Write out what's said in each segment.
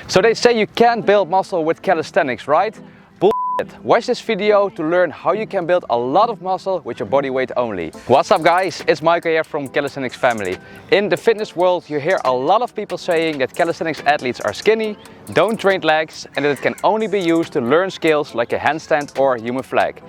So they say you can't build muscle with calisthenics, right? Bullshit. Watch this video to learn how you can build a lot of muscle with your body weight only. What's up guys, it's Michael here from Calisthenics family. In the fitness world you hear a lot of people saying that calisthenics athletes are skinny, don't train legs and that it can only be used to learn skills like a handstand or human flag.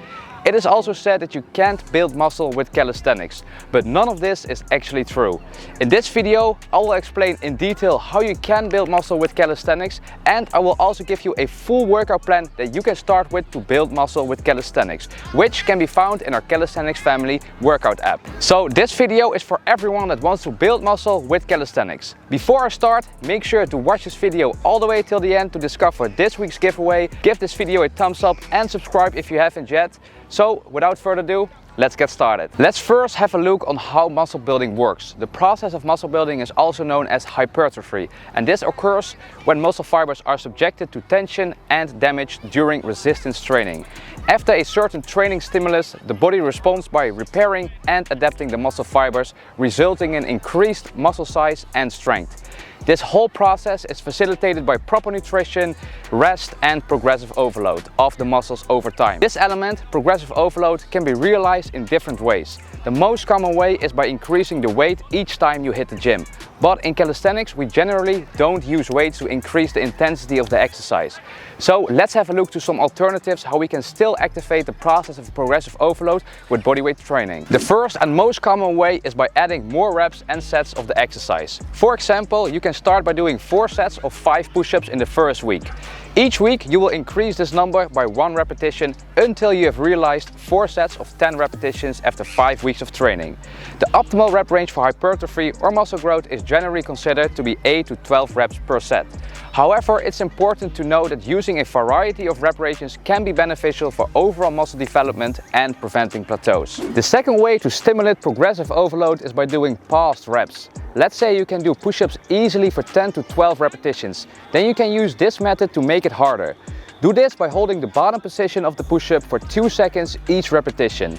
It is also said that you can't build muscle with calisthenics, but none of this is actually true. In this video I will explain in detail how you can build muscle with calisthenics, and I will also give you a full workout plan that you can start with to build muscle with calisthenics, which can be found in our Calisthenics family workout app. So this video is for everyone that wants to build muscle with calisthenics. Before I start, make sure to watch this video all the way till the end to discover this week's giveaway. Give this video a thumbs up and subscribe if you haven't yet. So without further ado, let's get started. Let's first have a look on how muscle building works. The process of muscle building is also known as hypertrophy, and this occurs when muscle fibers are subjected to tension and damage during resistance training. After a certain training stimulus, the body responds by repairing and adapting the muscle fibers, resulting in increased muscle size and strength. This whole process is facilitated by proper nutrition, rest and progressive overload of the muscles over time. This element, progressive overload, can be realized in different ways. The most common way is by increasing the weight each time you hit the gym. But in calisthenics we generally don't use weights to increase the intensity of the exercise. So let's have a look to some alternatives how we can still activate the process of progressive overload with bodyweight training. The first and most common way is by adding more reps and sets of the exercise. For example, you can start by doing 4 sets of 5 push-ups in the first week. Each week you will increase this number by 1 repetition until you have realized 4 sets of 10 repetitions after 5 weeks of training. The optimal rep range for hypertrophy or muscle growth is generally considered to be 8 to 12 reps per set. However, it's important to know that using a variety of rep ranges can be beneficial for overall muscle development and preventing plateaus. The second way to stimulate progressive overload is by doing paused reps. Let's say you can do push-ups easily for 10 to 12 repetitions. Then you can use this method to make it harder. Do this by holding the bottom position of the push-up for 2 seconds each repetition.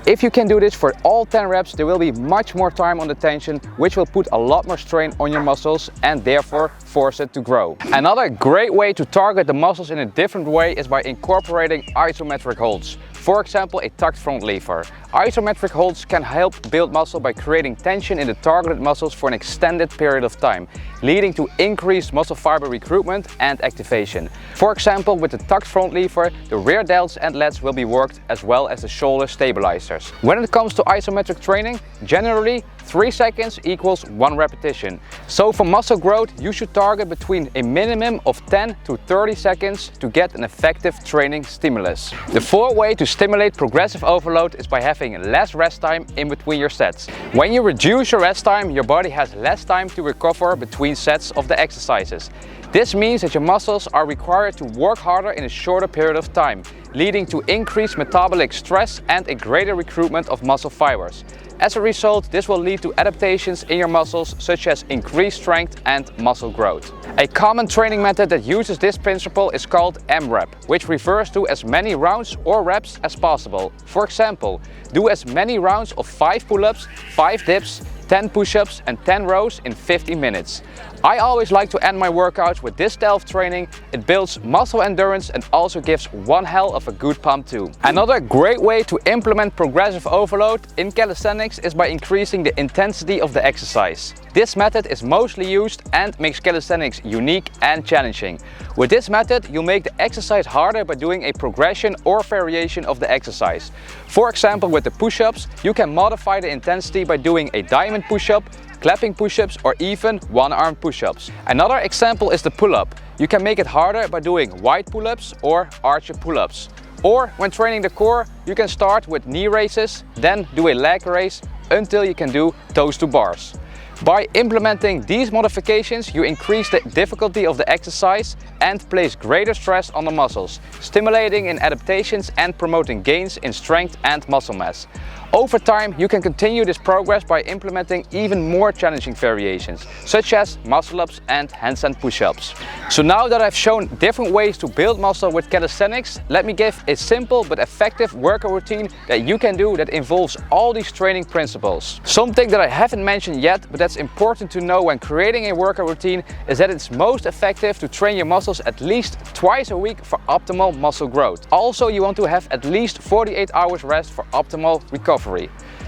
If you can do this for all 10 reps, there will be much more time on the tension, which will put a lot more strain on your muscles and therefore force it to grow. Another great way to target the muscles in a different way is by incorporating isometric holds. For example, a tucked front lever. Isometric holds can help build muscle by creating tension in the targeted muscles for an extended period of time, leading to increased muscle fiber recruitment and activation. For example, with the tucked front lever, the rear delts and lats will be worked as well as the shoulder stabilizers. When it comes to isometric training, generally 3 seconds equals 1 repetition. So for muscle growth, you should target between a minimum of 10 to 30 seconds to get an effective training stimulus. The fourth way to stimulate progressive overload is by having less rest time in between your sets. When you reduce your rest time, your body has less time to recover between sets of the exercises. This means that your muscles are required to work harder in a shorter period of time, leading to increased metabolic stress and a greater recruitment of muscle fibers. As a result, this will lead to adaptations in your muscles such as increased strength and muscle growth. A common training method that uses this principle is called M-REP, which refers to as many rounds or reps as possible. For example, do as many rounds of 5 pull-ups, 5 dips, 10 push-ups and 10 rows in 50 minutes. I always like to end my workouts with this style of training. It builds muscle endurance and also gives one hell of a good pump too. Another great way to implement progressive overload in calisthenics is by increasing the intensity of the exercise. This method is mostly used and makes calisthenics unique and challenging. With this method, you'll make the exercise harder by doing a progression or variation of the exercise. For example, with the push-ups, you can modify the intensity by doing a diamond push-up, clapping push-ups or even one-arm push-ups. Another example is the pull-up. You can make it harder by doing wide pull-ups or archer pull-ups. Or when training the core, you can start with knee raises, then do a leg raise until you can do toes to bars. By implementing these modifications, you increase the difficulty of the exercise and place greater stress on the muscles, stimulating in adaptations and promoting gains in strength and muscle mass. Over time, you can continue this progress by implementing even more challenging variations, such as muscle-ups and handstand push-ups. So now that I've shown different ways to build muscle with calisthenics, let me give a simple but effective workout routine that you can do that involves all these training principles. Something that I haven't mentioned yet, but that's important to know when creating a workout routine, is that it's most effective to train your muscles at least twice a week for optimal muscle growth. Also, you want to have at least 48 hours rest for optimal recovery.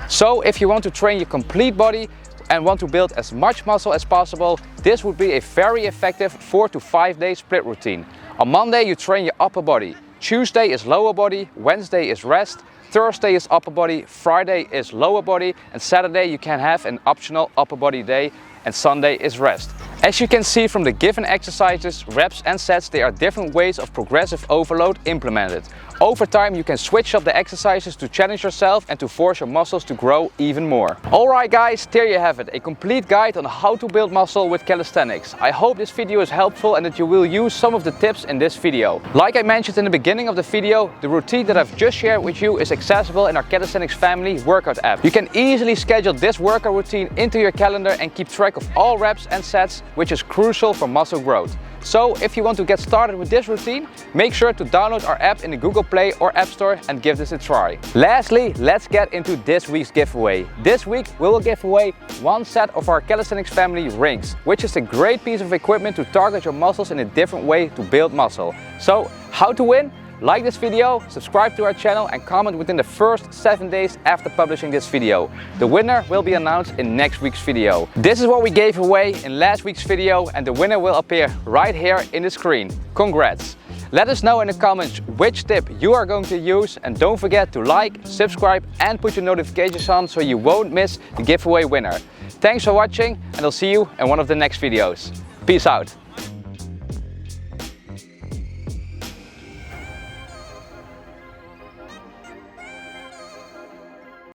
So if you want to train your complete body and want to build as much muscle as possible, this would be a very effective 4 to 5 day split routine. On Monday you train your upper body, Tuesday is lower body, Wednesday is rest, Thursday is upper body, Friday is lower body, and Saturday you can have an optional upper body day, and Sunday is rest. As you can see from the given exercises, reps and sets, there are different ways of progressive overload implemented. Over time you can switch up the exercises to challenge yourself and to force your muscles to grow even more. Alright guys, there you have it, a complete guide on how to build muscle with calisthenics. I hope this video is helpful and that you will use some of the tips in this video. Like I mentioned in the beginning of the video, the routine that I've just shared with you is accessible in our Calisthenics family workout app. You can easily schedule this workout routine into your calendar and keep track of all reps and sets, which is crucial for muscle growth. So if you want to get started with this routine, make sure to download our app in the Google Play or App Store and give this a try. Lastly, let's get into this week's giveaway. This week we will give away one set of our Calisthenics family rings, which is a great piece of equipment to target your muscles in a different way to build muscle. So how to win? Like this video, subscribe to our channel and comment within the first 7 days after publishing this video. The winner will be announced in next week's video. This is what we gave away in last week's video and the winner will appear right here in the screen. Congrats! Let us know in the comments which tip you are going to use, and don't forget to like, subscribe and put your notifications on so you won't miss the giveaway winner. Thanks for watching and I'll see you in one of the next videos. Peace out!